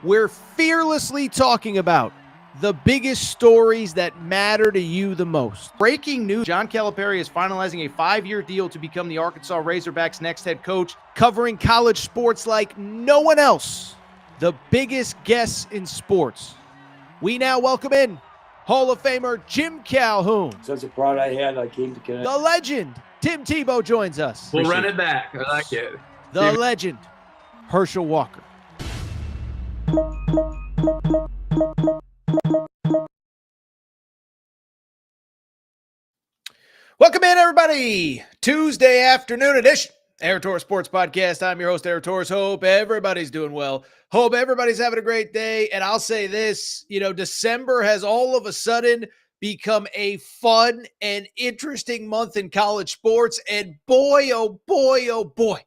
We're fearlessly talking about the biggest stories that matter to you the most. Breaking news, John Calipari is finalizing a 5-year deal to become the Arkansas Razorbacks' next head coach, covering college sports like no one else. The biggest guests in sports. We now welcome in Hall of Famer Jim Calhoun. Such a pride I had, I came to Connecticut. The legend, Tim Tebow, joins us. We'll run it back. I like it. The legend, Herschel Walker. Welcome in, everybody. Tuesday afternoon edition, Air Tour Sports Podcast. I'm your host, Air Tours. Hope everybody's doing well. Hope everybody's having a great day. And I'll say this, December has all of a sudden become a fun and interesting month in college sports. And boy, oh boy,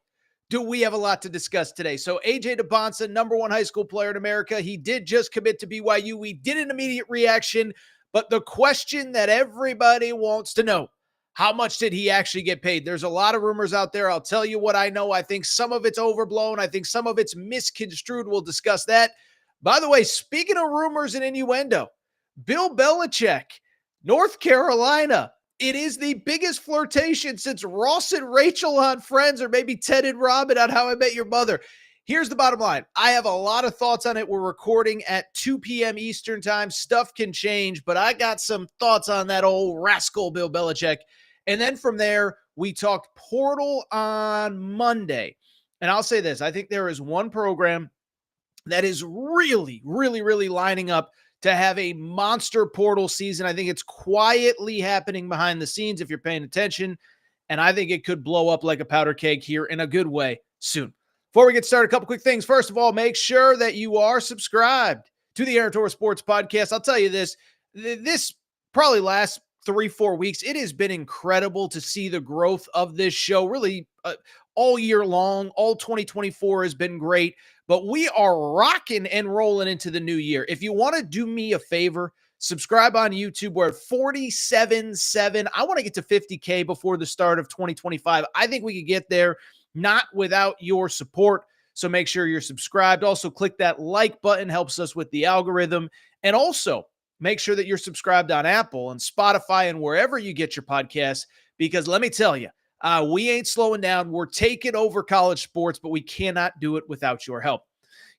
do we have a lot to discuss today. So AJ Dybantsa, number one high school player in America. He did just commit to BYU. We did an immediate reaction, but the question that everybody wants to know, how much did he actually get paid? There's a lot of rumors out there. I'll tell you what I know. I think some of it's overblown. I think some of it's misconstrued. We'll discuss that. By the way, speaking of rumors and innuendo, Bill Belichick, North Carolina, it is the biggest flirtation since Ross and Rachel on Friends, or maybe Ted and Robin on How I Met Your Mother. Here's the bottom line. I have a lot of thoughts on it. We're recording at 2 p.m. Eastern time. Stuff can change, but I got some thoughts on that old rascal Bill Belichick. And then from there, we talked portal on Monday. And I'll say this. I think there is one program that is really lining up to have a monster portal season. I think it's quietly happening behind the scenes if you're paying attention. And I think it could blow up like a powder keg here in a good way soon. Before we get started, a couple quick things. First of all, make sure that you are subscribed to the Air Tour Sports Podcast. I'll tell you this probably lasts 3-4 weeks. It has been incredible to see the growth of this show really all year long. All 2024 has been great, but we are rocking and rolling into the new year. If you want to do me a favor, subscribe on YouTube. We're at 47.7. I want to get to 50K before the start of 2025. I think we could get there, not without your support. So make sure you're subscribed. Also, click that like button, helps us with the algorithm. And also, make sure that you're subscribed on Apple and Spotify and wherever you get your podcasts, because let me tell you, we ain't slowing down. We're taking over college sports, but we cannot do it without your help.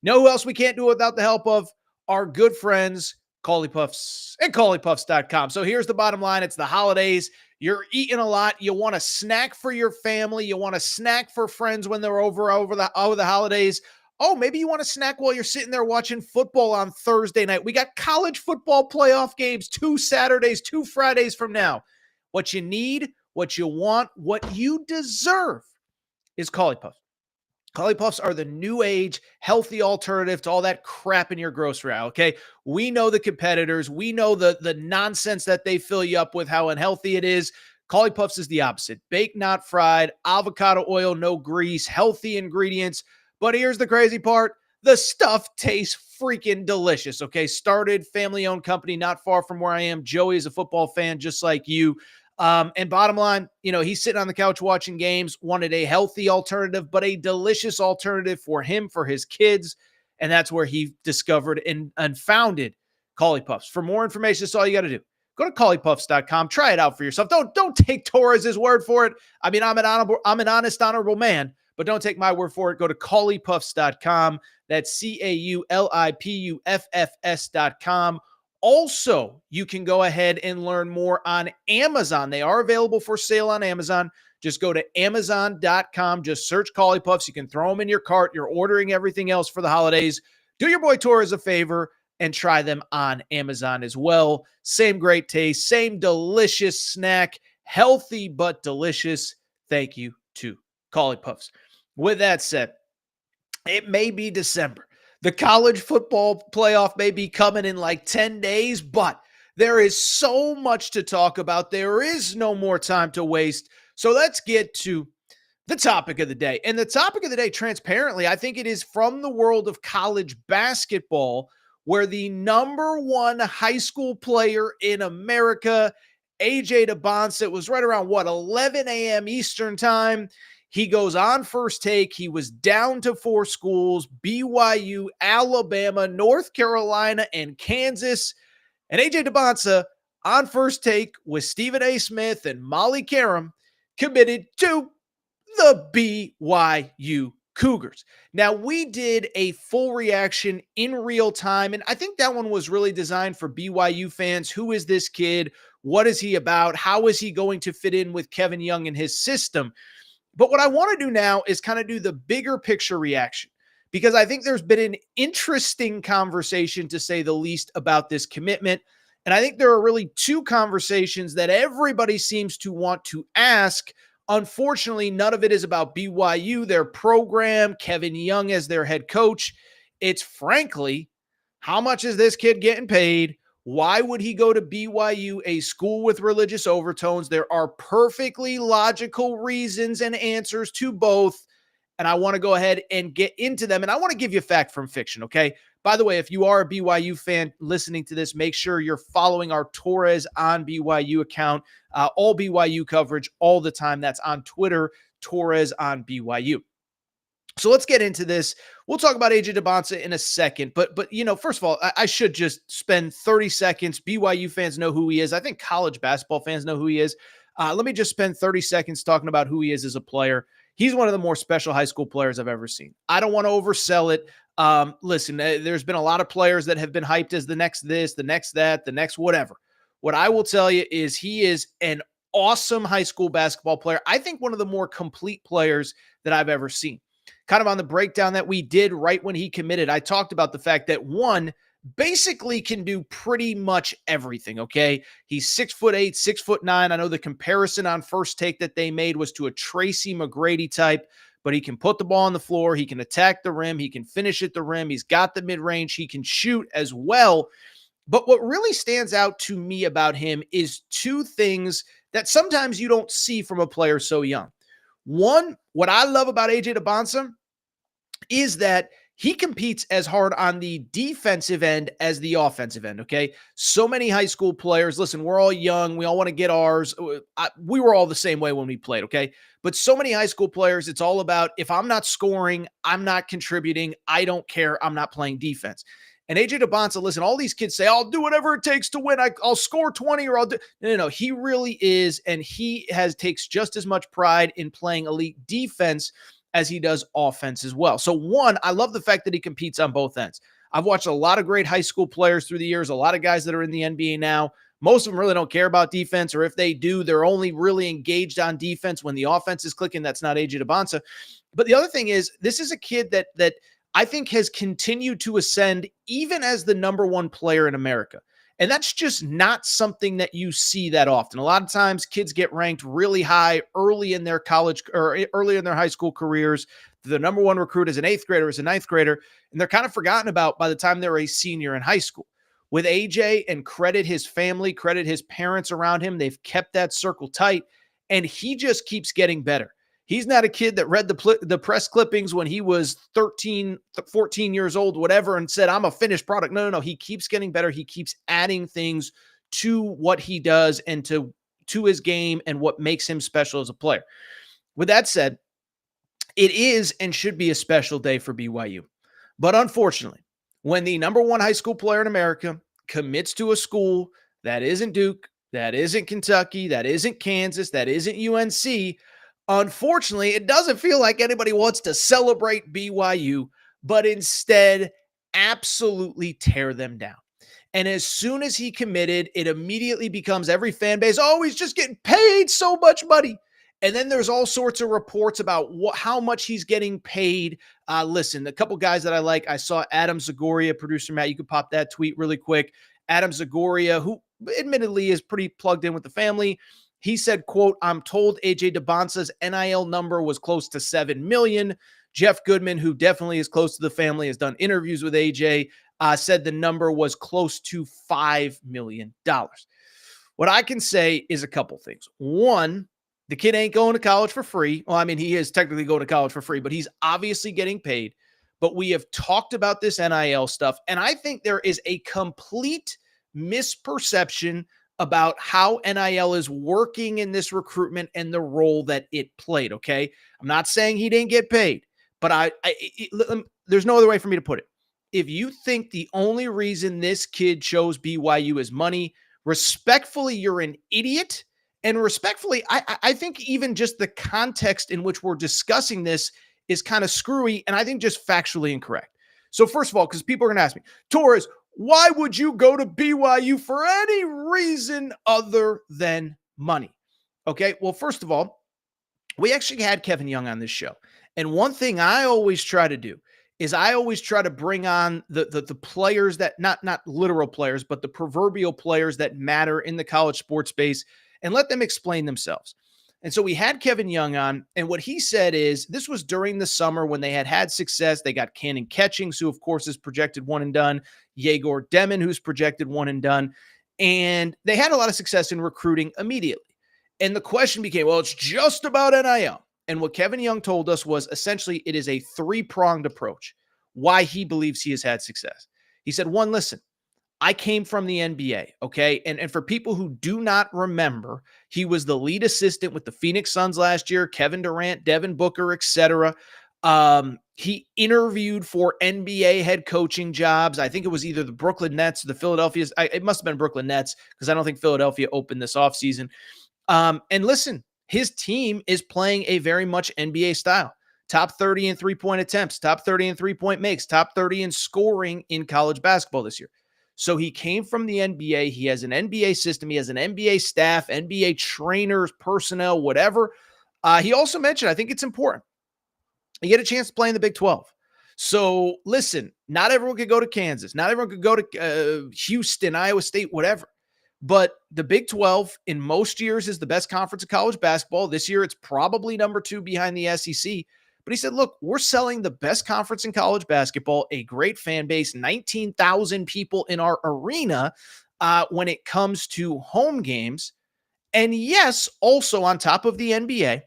You know who else we can't do it without the help of? Our good friends, Cauley Puffs and CauleyPuffs.com. So here's the bottom line. It's the holidays. You're eating a lot. You want a snack for your family. You want a snack for friends when they're over the holidays. Oh, maybe you want a snack while you're sitting there watching football on Thursday night. We got college football playoff games 2 Saturdays, 2 Fridays from now. What you need, what you want, what you deserve is Cauley Puffs. Cauley Puffs are the new age, healthy alternative to all that crap in your grocery aisle, okay? We know the competitors. We know the nonsense that they fill you up with, how unhealthy it is. Cauley Puffs is the opposite. Baked, not fried, avocado oil, no grease, healthy ingredients. But here's the crazy part. The stuff tastes freaking delicious, okay? Started family-owned company not far from where I am. Joey is a football fan just like you. And bottom line, he's sitting on the couch watching games, wanted a healthy alternative, but a delicious alternative for him, for his kids. And that's where he discovered and founded Cauley Puffs. For more information, that's all you got to do. Go to CauleyPuffs.com. Try it out for yourself. Don't take Torres's word for it. I mean, I'm an honest, honorable man. But don't take my word for it. Go to CauleyPuffs.com. That's CauleyPuffs.com. Also, you can go ahead and learn more on Amazon. They are available for sale on Amazon. Just go to Amazon.com. Just search Cauley Puffs. You can throw them in your cart. You're ordering everything else for the holidays. Do your boy Torres a favor and try them on Amazon as well. Same great taste, same delicious snack, healthy but delicious. Thank you to Cauley Puffs. With that said, it may be December. The college football playoff may be coming in like 10 days, but there is so much to talk about. There is no more time to waste. So let's get to the topic of the day. And the topic of the day, transparently, I think it is from the world of college basketball, where the number one high school player in America, AJ Dybantsa, it was right around 11 a.m. Eastern time. He goes on First Take. He was down to 4 schools: BYU, Alabama, North Carolina, and Kansas. And AJ Dybantsa on First Take with Stephen A. Smith and Molly Karam committed to the BYU Cougars. Now, we did a full reaction in real time, and I think that one was really designed for BYU fans. Who is this kid? What is he about? How is he going to fit in with Kevin Young and his system? But what I want to do now is kind of do the bigger picture reaction, because I think there's been an interesting conversation, to say the least, about this commitment. And I think there are really 2 conversations that everybody seems to want to ask. Unfortunately, none of it is about BYU, their program, Kevin Young as their head coach. It's frankly, how much is this kid getting paid? Why would he go to BYU, a school with religious overtones? There are perfectly logical reasons and answers to both. And I want to go ahead and get into them. And I want to give you fact from fiction, okay? By the way, if you are a BYU fan listening to this, make sure you're following our Torres on BYU account. All BYU coverage all the time. That's on Twitter, Torres on BYU. So let's get into this. We'll talk about AJ Dybantsa in a second. But first of all, I should just spend 30 seconds. BYU fans know who he is. I think college basketball fans know who he is. Let me just spend 30 seconds talking about who he is as a player. He's one of the more special high school players I've ever seen. I don't want to oversell it. Listen, there's been a lot of players that have been hyped as the next this, the next that, the next whatever. What I will tell you is he is an awesome high school basketball player. I think one of the more complete players that I've ever seen. Kind of on the breakdown that we did right when he committed, I talked about the fact that one basically can do pretty much everything, okay? He's 6'8", 6'9". I know the comparison on First Take that they made was to a Tracy McGrady type, but he can put the ball on the floor. He can attack the rim. He can finish at the rim. He's got the mid-range. He can shoot as well. But what really stands out to me about him is 2 things that sometimes you don't see from a player so young. One, what I love about AJ Dybantsa is that he competes as hard on the defensive end as the offensive end, okay? So many high school players, listen, we're all young. We all want to get ours. We were all the same way when we played, okay? But so many high school players, it's all about, if I'm not scoring, I'm not contributing, I don't care, I'm not playing defense. And AJ Dybantsa, listen, all these kids say, I'll do whatever it takes to win. I'll score 20 or I'll do. No. He really is, and he takes just as much pride in playing elite defense as he does offense as well. So one, I love the fact that he competes on both ends. I've watched a lot of great high school players through the years, a lot of guys that are in the NBA now. Most of them really don't care about defense, or if they do, they're only really engaged on defense when the offense is clicking. That's not AJ Dybantsa. But the other thing is, this is a kid that I think has continued to ascend even as the number 1 player in America. And that's just not something that you see that often. A lot of times kids get ranked really high early in their college or early in their high school careers. The number 1 recruit as an 8th grader, as a 9th grader, and they're kind of forgotten about by the time they're a senior in high school. With AJ, and credit his family, credit his parents around him, they've kept that circle tight, and he just keeps getting better. He's not a kid that read the press clippings when he was 13, 14 years old, whatever, and said, I'm a finished product. No. He keeps getting better. He keeps adding things to what he does and to his game and what makes him special as a player. With that said, it is and should be a special day for BYU. But unfortunately, when the number 1 high school player in America commits to a school that isn't Duke, that isn't Kentucky, that isn't Kansas, that isn't UNC, unfortunately, it doesn't feel like anybody wants to celebrate BYU, but instead absolutely tear them down. And as soon as he committed, it immediately becomes every fan base, oh, he's just getting paid so much money. And then there's all sorts of reports about how much he's getting paid. Listen, a couple guys that I like, I saw Adam Zagoria, producer Matt, you could pop that tweet really quick. Adam Zagoria, who admittedly is pretty plugged in with the family, he said, quote, I'm told AJ Dybantsa's NIL number was close to $7 million. Jeff Goodman, who definitely is close to the family, has done interviews with AJ, said the number was close to $5 million. What I can say is a couple things. One, the kid ain't going to college for free. Well, I mean, he is technically going to college for free, but he's obviously getting paid. But we have talked about this NIL stuff, and I think there is a complete misperception about how NIL is working in this recruitment and the role that it played, okay? I'm not saying he didn't get paid, but there's no other way for me to put it. If you think the only reason this kid chose BYU is money, respectfully, you're an idiot. And respectfully, I think even just the context in which we're discussing this is kind of screwy and I think just factually incorrect. So first of all, because people are going to ask me, Torres, why would you go to BYU for any reason other than money? Okay, well, first of all, we actually had Kevin Young on this show. And one thing I always try to do is I always try to bring on the players that, not literal players, but the proverbial players that matter in the college sports space and let them explain themselves. And so we had Kevin Young on, and what he said is this was during the summer when they had success. They got Cannon Catchings, who, of course, is projected one and done, Yegor Demon, who's projected one and done, and they had a lot of success in recruiting immediately. And the question became, well, it's just about NIL. And what Kevin Young told us was essentially it is a three-pronged approach, why he believes he has had success. He said, one, listen, I came from the NBA, okay? And for people who do not remember, he was the lead assistant with the Phoenix Suns last year, Kevin Durant, Devin Booker, etc. He interviewed for NBA head coaching jobs. I think it was either the Brooklyn Nets or the Philadelphia. It must have been Brooklyn Nets because I don't think Philadelphia opened this offseason. And listen, his team is playing a very much NBA style. Top 30 in three-point attempts, top 30 in three-point makes, top 30 in scoring in college basketball this year. So he came from the NBA. He has an NBA system. He has an NBA staff, NBA trainers, personnel, whatever. He also mentioned, I think it's important, you get a chance to play in the Big 12. So listen, not everyone could go to Kansas. Not everyone could go to Houston, Iowa State, whatever. But the Big 12 in most years is the best conference of college basketball. This year, it's probably number 2 behind the SEC. But he said, look, we're selling the best conference in college basketball, a great fan base, 19,000 people in our arena when it comes to home games. And yes, also on top of the NBA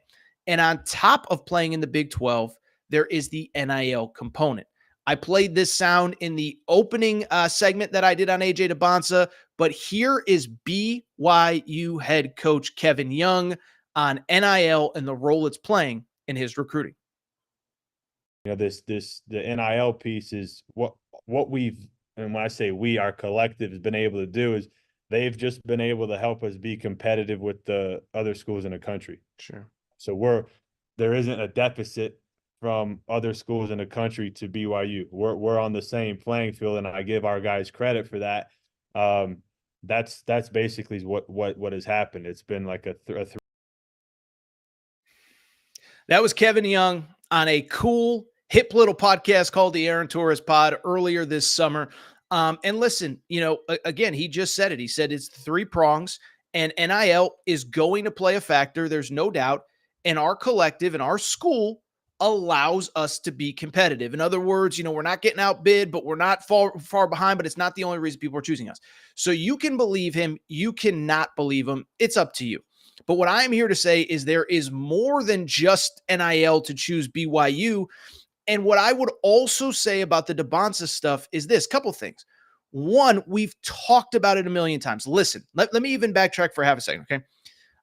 and on top of playing in the Big 12, there is the NIL component. I played this sound in the opening segment that I did on AJ Dybantsa, but here is BYU head coach Kevin Young on NIL and the role it's playing in his recruiting. You know, the NIL piece is what we've, and when I say we, our collective has been able to do is they've just been able to help us be competitive with the other schools in the country. Sure. So there isn't a deficit from other schools in the country to BYU. We're on the same playing field, and I give our guys credit for that. That's basically what has happened. It's been like That was Kevin Young on a cool, hip little podcast called the Aaron Torres Pod earlier this summer. And listen, again, he just said it. He said it's 3 prongs, and NIL is going to play a factor. There's no doubt. And our collective and our school allows us to be competitive. In other words, we're not getting outbid, but we're not far behind, but it's not the only reason people are choosing us. So you can believe him. You cannot believe him. It's up to you. But what I'm here to say is there is more than just NIL to choose BYU. And what I would also say about the Dybantsa stuff is this, couple things. One, we've talked about it a million times. Listen, let me even backtrack for half a second, okay?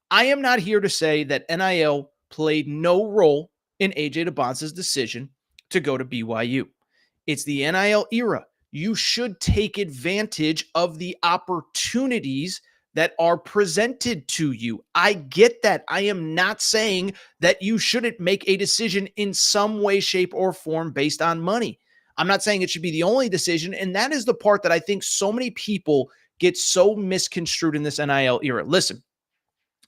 I am not here to say that NIL played no role in AJ Dybantsa's decision to go to BYU. It's the NIL era. You should take advantage of the opportunities that are presented to you. I get that. I am not saying that you shouldn't make a decision in some way, shape, or form based on money. I'm not saying it should be the only decision, and that is the part that I think so many people get so misconstrued in this NIL era. Listen,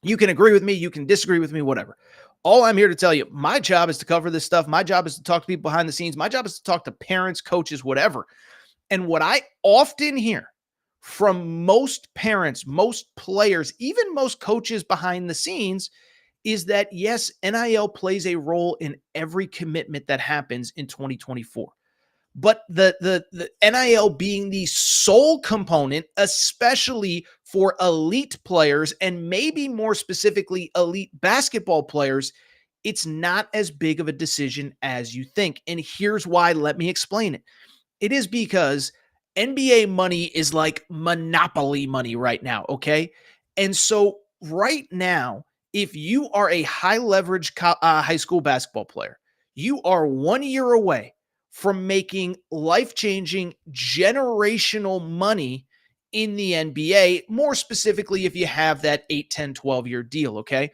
you can agree with me, you can disagree with me, whatever. All I'm here to tell you, my job is to cover this stuff. My job is to talk to people behind the scenes. My job is to talk to parents, coaches, whatever. And what I often hear from most parents, most players, even most coaches behind the scenes is that, yes, NIL plays a role in every commitment that happens in 2024. But the NIL being the sole component, especially for elite players and maybe more specifically elite basketball players, it's not as big of a decision as you think. And here's why. Let me explain it. It is because NBA money is like monopoly money right now, okay? And so right now, if you are a high leverage high school basketball player, you are 1 year away from making life-changing generational money in the NBA, more specifically if you have that 8, 10, 12-year deal, okay?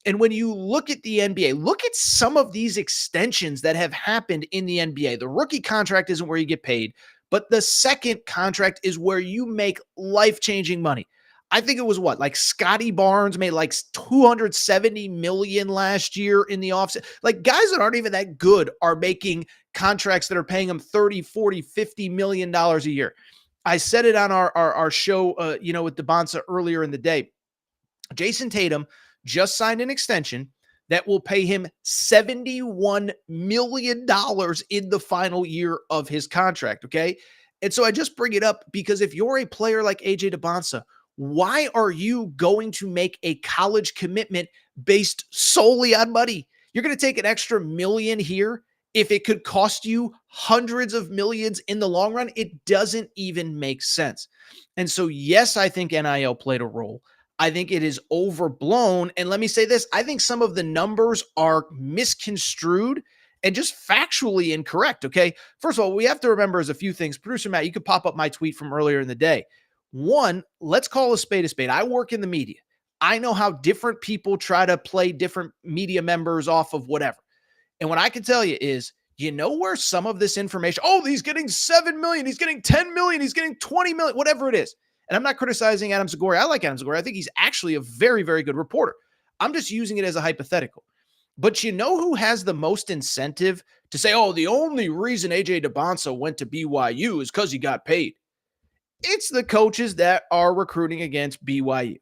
And when you look at the NBA, look at some of these extensions that have happened in the NBA. The rookie contract isn't where you get paid, but the second contract is where you make life-changing money. I think it was like Scotty Barnes made like 270 million last year in the offseason. Like guys that aren't even that good are making contracts that are paying them 30, 40, 50 million dollars a year. I said it on our show, with Dybantsa earlier in the day. Jason Tatum just signed an extension that will pay him $71 million in the final year of his contract, okay? And so I just bring it up because if you're a player like AJ Dybantsa, why are you going to make a college commitment based solely on money? You're going to take an extra million here if it could cost you hundreds of millions in the long run. It doesn't even make sense. And so, yes, I think NIL played a role. I think it is overblown. And let me say this, I think some of the numbers are misconstrued and just factually incorrect, okay? First of all, we have to remember is a few things. Producer Matt, you could pop up my tweet from earlier in the day. One, let's call a spade a spade. I work in the media. I know how different people try to play different media members off of whatever. And what I can tell you is, you know where some of this information, he's getting 7 million, he's getting 10 million, he's getting 20 million, whatever it is. And I'm not criticizing Adam Zagori. I like Adam Zagori. I think he's actually a very, very good reporter. I'm just using it as a hypothetical. But you know who has the most incentive to say, the only reason AJ Dybantsa went to BYU is because he got paid? It's the coaches that are recruiting against BYU.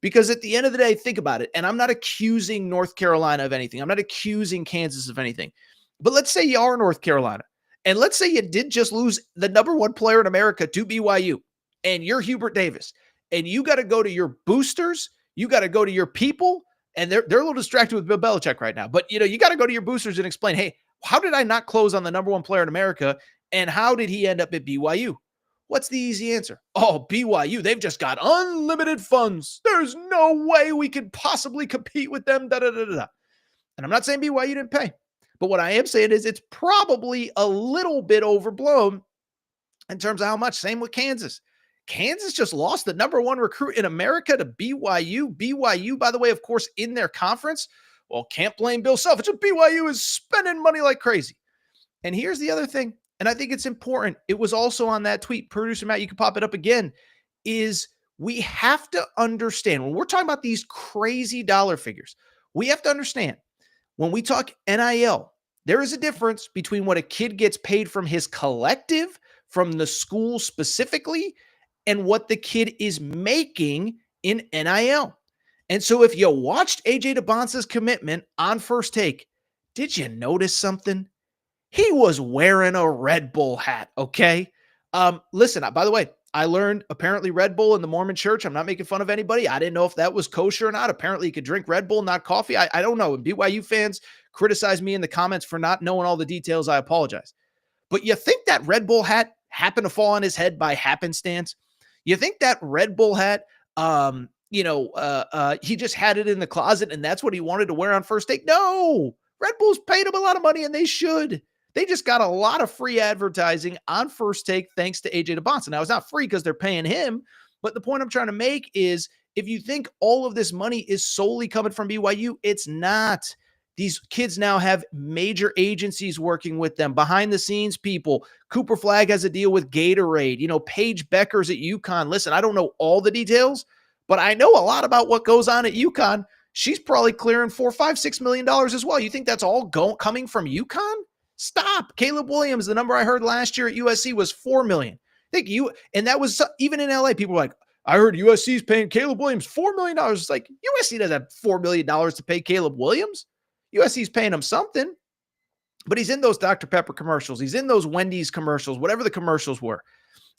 Because at the end of the day, think about it. And I'm not accusing North Carolina of anything. I'm not accusing Kansas of anything. But let's say you are North Carolina. And let's say you did just lose the number one player in America to BYU. And you're Hubert Davis. And you got to go to your boosters. You got to go to your people. And they're a little distracted with Bill Belichick right now. But, you got to go to your boosters and explain, hey, how did I not close on the number one player in America? And how did he end up at BYU? What's the easy answer? BYU, they've just got unlimited funds. There's no way we could possibly compete with them. And I'm not saying BYU didn't pay. But what I am saying is it's probably a little bit overblown in terms of how much. Same with Kansas. Kansas just lost the number one recruit in America to BYU. BYU, by the way, of course, in their conference. Well, can't blame Bill Self. It's just BYU is spending money like crazy. And here's the other thing, and I think it's important. It was also on that tweet. Producer Matt, you can pop it up again, is we have to understand, when we're talking about these crazy dollar figures, we have to understand, when we talk NIL, there is a difference between what a kid gets paid from his collective, from the school specifically, and what the kid is making in NIL. And so if you watched AJ Dybantsa's commitment on First Take, did you notice something? He was wearing a Red Bull hat, okay? Listen, by the way, I learned apparently Red Bull in the Mormon church. I'm not making fun of anybody. I didn't know if that was kosher or not. Apparently you could drink Red Bull, not coffee. I don't know. And BYU fans criticize me in the comments for not knowing all the details. I apologize. But you think that Red Bull hat happened to fall on his head by happenstance? You think that Red Bull hat, he just had it in the closet and that's what he wanted to wear on First Take? No, Red Bull's paid him a lot of money and they should. They just got a lot of free advertising on First Take thanks to AJ Dybantsa. Now, it's not free because they're paying him, but the point I'm trying to make is if you think all of this money is solely coming from BYU, it's not. These kids now have major agencies working with them, behind the scenes people. Cooper Flagg has a deal with Gatorade. Paige Becker's at UConn. Listen, I don't know all the details, but I know a lot about what goes on at UConn. She's probably clearing $4, $5, $6 million as well. You think that's all coming from UConn? Stop. Caleb Williams, the number I heard last year at USC was $4 million. And that was even in LA. People were like, I heard USC is paying Caleb Williams $4 million. It's like USC doesn't have $4 million to pay Caleb Williams. USC's paying him something, but he's in those Dr. Pepper commercials. He's in those Wendy's commercials, whatever the commercials were.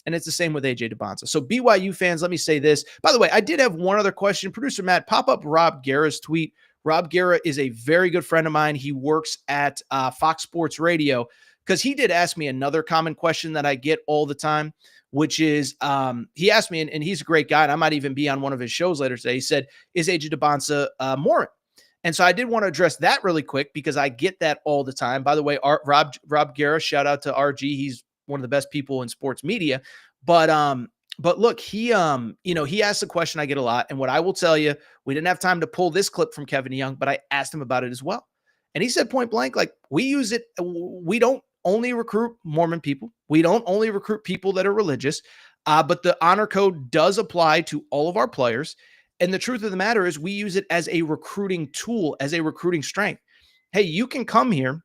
And it's the same with AJ Dybantsa. So BYU fans, let me say this. By the way, I did have one other question. Producer Matt, pop up Rob Guerra's tweet. Rob Guerra is a very good friend of mine. He works at Fox Sports Radio. because he did ask me another common question that I get all the time, which is he asked me, and he's a great guy, and I might even be on one of his shows later today. He said, is AJ Dybantsa Mormon? And so I did want to address that really quick because I get that all the time. By the way, Rob Guerra, shout out to RG. He's one of the best people in sports media. But look, he asked a question I get a lot. And what I will tell you, we didn't have time to pull this clip from Kevin Young, but I asked him about it as well. And he said point blank, like, we use it. We don't only recruit Mormon people. We don't only recruit people that are religious, but the honor code does apply to all of our players. And the truth of the matter is we use it as a recruiting tool, as a recruiting strength. Hey, you can come here,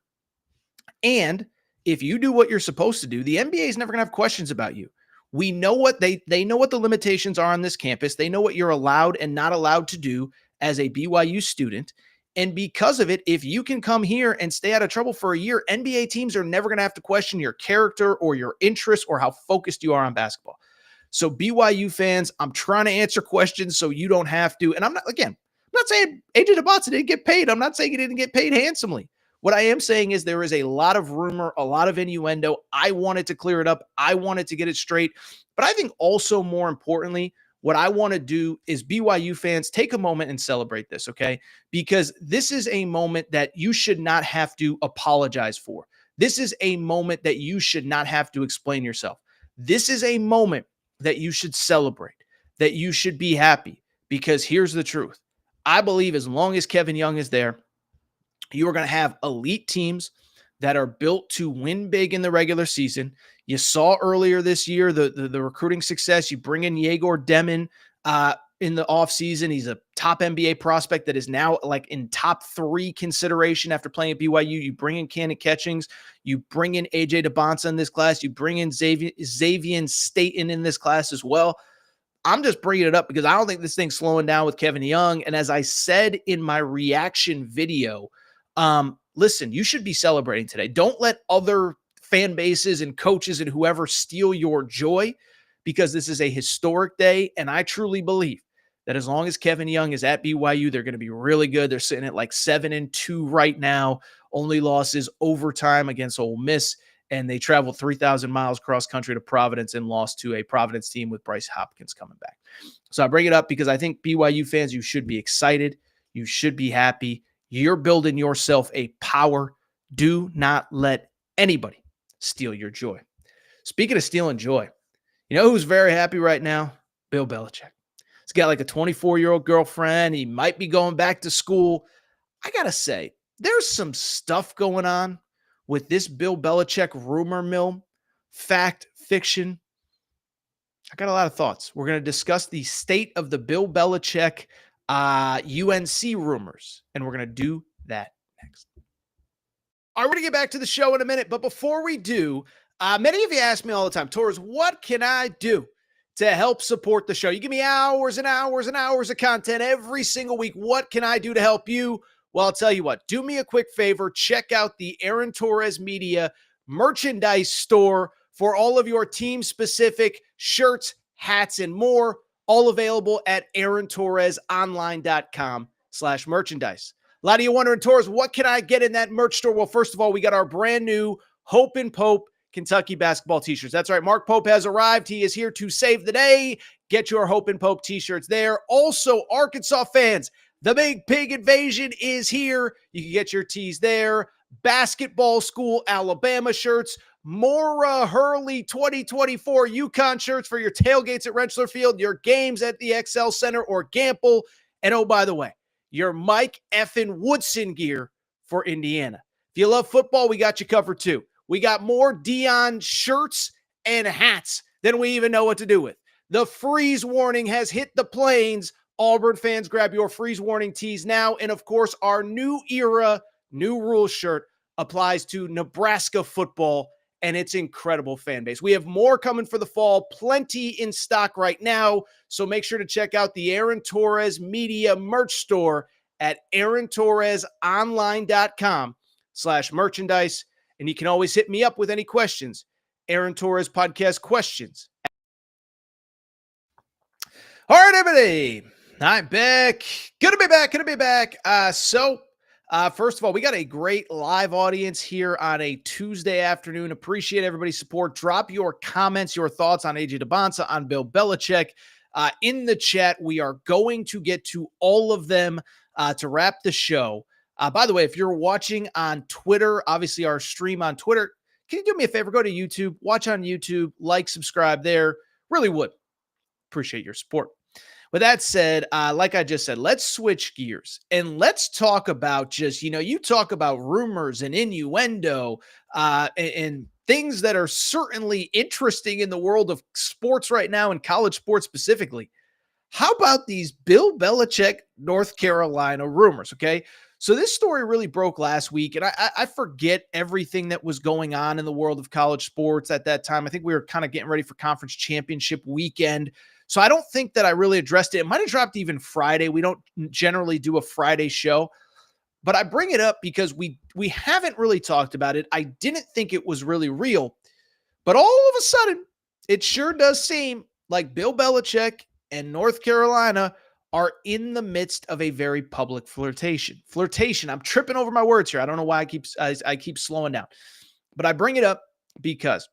and if you do what you're supposed to do, the NBA is never going to have questions about you. We know what they know what the limitations are on this campus. They know what you're allowed and not allowed to do as a BYU student. And because of it, if you can come here and stay out of trouble for a year, NBA teams are never going to have to question your character or your interest or how focused you are on basketball. So BYU fans, I'm trying to answer questions so you don't have to. And I'm not saying AJ Dybantsa didn't get paid. I'm not saying he didn't get paid handsomely. What I am saying is there is a lot of rumor, a lot of innuendo. I wanted to clear it up. I wanted to get it straight. But I think also more importantly, what I want to do is BYU fans, take a moment and celebrate this, okay? Because this is a moment that you should not have to apologize for. This is a moment that you should not have to explain yourself. This is a moment that you should celebrate, that you should be happy, because here's the truth. I believe as long as Kevin Young is there, you are going to have elite teams that are built to win big in the regular season. You saw earlier this year the recruiting success. You bring in Yegor Demin in the offseason. He's a top NBA prospect that is now like in top 3 consideration after playing at BYU. You bring in Cannon Catchings. You bring in AJ Dybantsa in this class. You bring in Xavier Staten in this class as well. I'm just bringing it up because I don't think this thing's slowing down with Kevin Young. And as I said in my reaction video, listen, you should be celebrating today. Don't let other fan bases and coaches and whoever steal your joy, because this is a historic day. And I truly believe that as long as Kevin Young is at BYU, they're going to be really good. They're sitting at like 7-2 right now. Only losses overtime against Ole Miss. And they traveled 3,000 miles cross country to Providence and lost to a Providence team with Bryce Hopkins coming back. So I bring it up because I think BYU fans, you should be excited. You should be happy. You're building yourself a power. Do not let anybody steal your joy. Speaking of stealing joy, you know who's very happy right now? Bill Belichick. He's got like a 24-year-old girlfriend. He might be going back to school. I got to say, there's some stuff going on with this Bill Belichick rumor mill, fact, fiction. I got a lot of thoughts. We're going to discuss the state of the Bill Belichick UNC rumors, and we're going to do that next. All right, we're going to get back to the show in a minute, but before we do, many of you ask me all the time, Torres, what can I do to help support the show? You give me hours and hours and hours of content every single week. What can I do to help you? Well, I'll tell you what, do me a quick favor. Check out the Aaron Torres Media merchandise store for all of your team-specific shirts, hats, and more, all available at aarontorresonline.com/merchandise. A lot of you wondering, Torres, what can I get in that merch store? Well, first of all, we got our brand new Hope and Pope Kentucky basketball t-shirts. That's right. Mark Pope has arrived. He is here to save the day. Get your Hope and Pope t-shirts there. Also, Arkansas fans, the Big Pig Invasion is here. You can get your tees there. Basketball School Alabama shirts. Mora Hurley 2024 UConn shirts for your tailgates at Rentschler Field, your games at the XL Center or Gamble. And oh, by the way, your Mike effing Woodson gear for Indiana. If you love football, we got you covered too. We got more Deion shirts and hats than we even know what to do with. The freeze warning has hit the plains. Auburn fans, grab your freeze warning tees now. And of course, our new era, new rules shirt applies to Nebraska football and its incredible fan base. We have more coming for the fall, plenty in stock right now. So make sure to check out the Aaron Torres Media merch store at aarontorresonline.com/merchandise. And you can always hit me up with any questions. Aaron Torres Podcast Questions. All right, everybody. I'm back. Gonna be back. So First of all, we got a great live audience here on a Tuesday afternoon. Appreciate everybody's support. Drop your comments, your thoughts on AJ Dybantsa, on Bill Belichick in the chat. We are going to get to all of them to wrap the show. By the way, if you're watching on Twitter, obviously our stream on Twitter, can you do me a favor? Go to YouTube, watch on YouTube, like, subscribe there. Really would appreciate your support. With that said, like I just said, let's switch gears and let's talk about just, you talk about rumors and innuendo and things that are certainly interesting in the world of sports right now and college sports specifically. How about these Bill Belichick, North Carolina rumors? Okay. So this story really broke last week, and I forget everything that was going on in the world of college sports at that time. I think we were kind of getting ready for conference championship weekend. So I don't think that I really addressed it. It might have dropped even Friday. We don't generally do a Friday show, but I bring it up because we haven't really talked about it. I didn't think it was really real, but all of a sudden, it sure does seem like Bill Belichick and North Carolina are in the midst of a very public flirtation. I'm tripping over my words here. I don't know why I keep slowing down, but I bring it up because,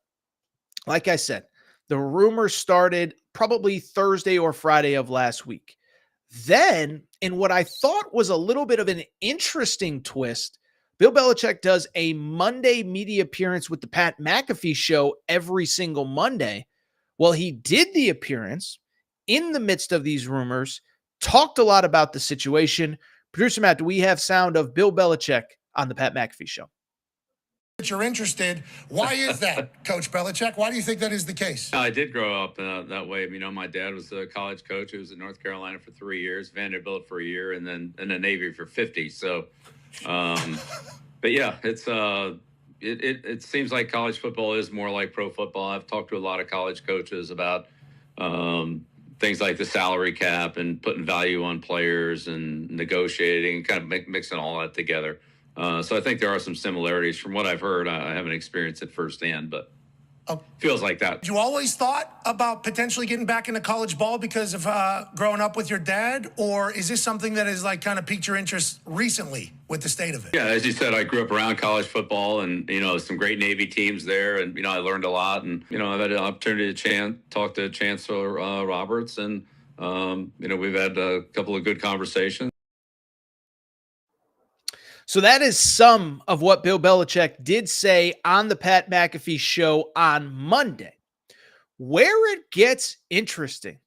like I said, the rumor started probably Thursday or Friday of last week. Then, in what I thought was a little bit of an interesting twist, Bill Belichick does a Monday media appearance with the Pat McAfee show every single Monday. Well, he did the appearance in the midst of these rumors, talked a lot about the situation. Producer Matt, do we have sound of Bill Belichick on the Pat McAfee show? You're interested. Why is that, Coach Belichick? Why do you think that is the case? I did grow up that way. My dad was a college coach. He was in North Carolina for 3 years, Vanderbilt for a year, and then in the Navy for 50. So, but yeah, it seems like college football is more like pro football. I've talked to a lot of college coaches about things like the salary cap and putting value on players and negotiating, kind of mixing all that together. So I think there are some similarities from what I've heard. I haven't experienced it firsthand, but feels like that. You always thought about potentially getting back into college ball because of growing up with your dad, or is this something that has kind of piqued your interest recently with the state of it? Yeah, as you said, I grew up around college football and, some great Navy teams there. And, I learned a lot. And, I've had an opportunity to talk to Chancellor Roberts. And, we've had a couple of good conversations. So that is some of what Bill Belichick did say on the Pat McAfee show on Monday. Where it gets interesting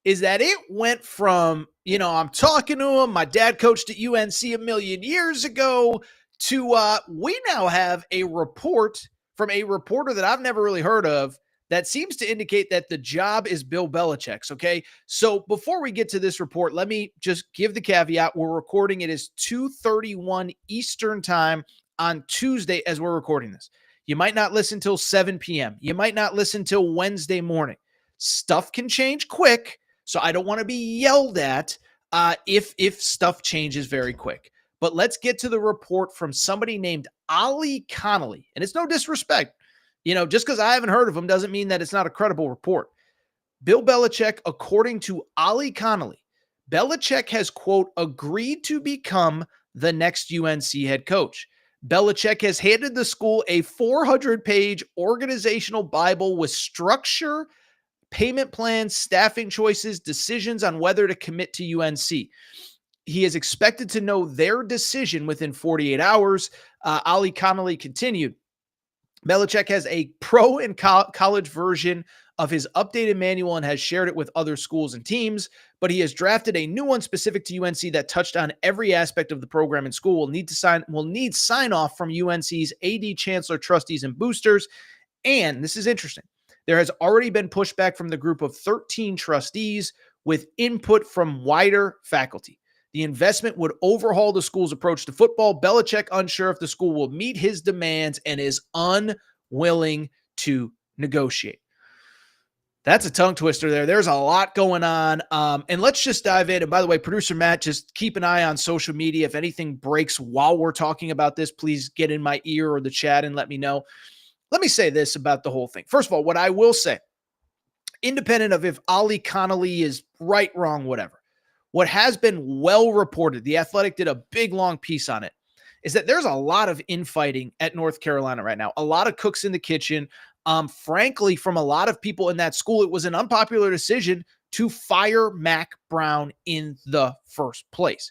is that it went from, I'm talking to him, my dad coached at UNC a million years ago, to we now have a report from a reporter that I've never really heard of that seems to indicate that the job is Bill Belichick's, okay? So before we get to this report, let me just give the caveat. We're recording. It is 2:31 Eastern time on Tuesday as we're recording this. You might not listen till 7 p.m. You might not listen till Wednesday morning. Stuff can change quick, so I don't want to be yelled at if stuff changes very quick. But let's get to the report from somebody named Ollie Connolly. And it's no disrespect. Just because I haven't heard of him doesn't mean that it's not a credible report. Bill Belichick, according to Ollie Connolly, Belichick has, quote, agreed to become the next UNC head coach. Belichick has handed the school a 400-page organizational Bible with structure, payment plans, staffing choices, decisions on whether to commit to UNC. He is expected to know their decision within 48 hours. Ollie Connolly continued. Belichick has a pro and college version of his updated manual and has shared it with other schools and teams, but he has drafted a new one specific to UNC that touched on every aspect of the program and school. Will need sign off from UNC's AD, chancellor, trustees, and boosters. And this is interesting. There has already been pushback from the group of 13 trustees with input from wider faculty. The investment would overhaul the school's approach to football. Belichick unsure if the school will meet his demands and is unwilling to negotiate. That's a tongue twister there. There's a lot going on. And let's just dive in. And by the way, producer Matt, just keep an eye on social media. If anything breaks while we're talking about this, please get in my ear or the chat and let me know. Let me say this about the whole thing. First of all, what I will say, independent of if Ollie Connolly is right, wrong, whatever, what has been well reported, The Athletic did a big, long piece on it. is that there's a lot of infighting at North Carolina right now, a lot of cooks in the kitchen. Frankly, from a lot of people in that school, it was an unpopular decision to fire Mac Brown in the first place.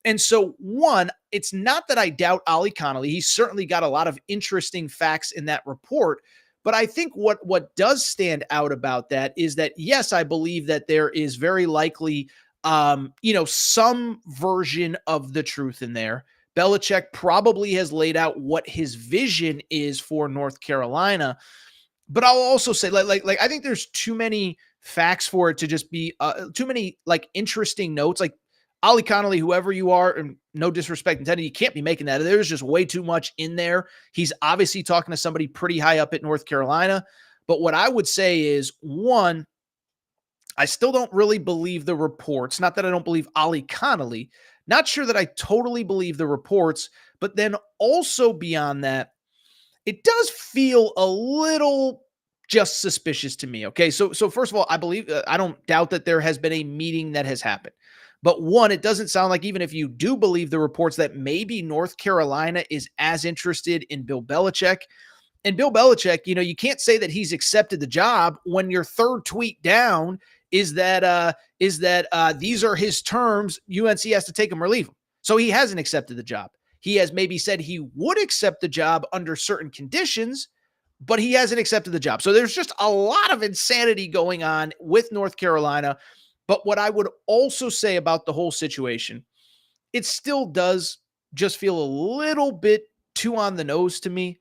And so, one, it's not that I doubt Ollie Connolly. He's certainly got a lot of interesting facts in that report. But I think what does stand out about that is that, yes, I believe that there is very likely, some version of the truth in there. Belichick probably has laid out what his vision is for North Carolina. But I'll also say, like, I think there's too many facts for it to just be too many like interesting notes. Like Ollie Connolly, whoever you are, and no disrespect intended, you can't be making that. There's just way too much in there. He's obviously talking to somebody pretty high up at North Carolina. But what I would say is, one, I still don't really believe the reports. Not that I don't believe Ollie Connolly. Not sure that I totally believe the reports. But then also beyond that, it does feel a little just suspicious to me. Okay. So first of all, I believe, I don't doubt that there has been a meeting that has happened. But one, it doesn't sound like, even if you do believe the reports, that maybe North Carolina is as interested in Bill Belichick. And Bill Belichick, you can't say that he's accepted the job when your third tweet down is that these are his terms. UNC has to take him or leave him. So he hasn't accepted the job. He has maybe said he would accept the job under certain conditions, but he hasn't accepted the job. So there's just a lot of insanity going on with North Carolina. But what I would also say about the whole situation, it still does just feel a little bit too on the nose to me.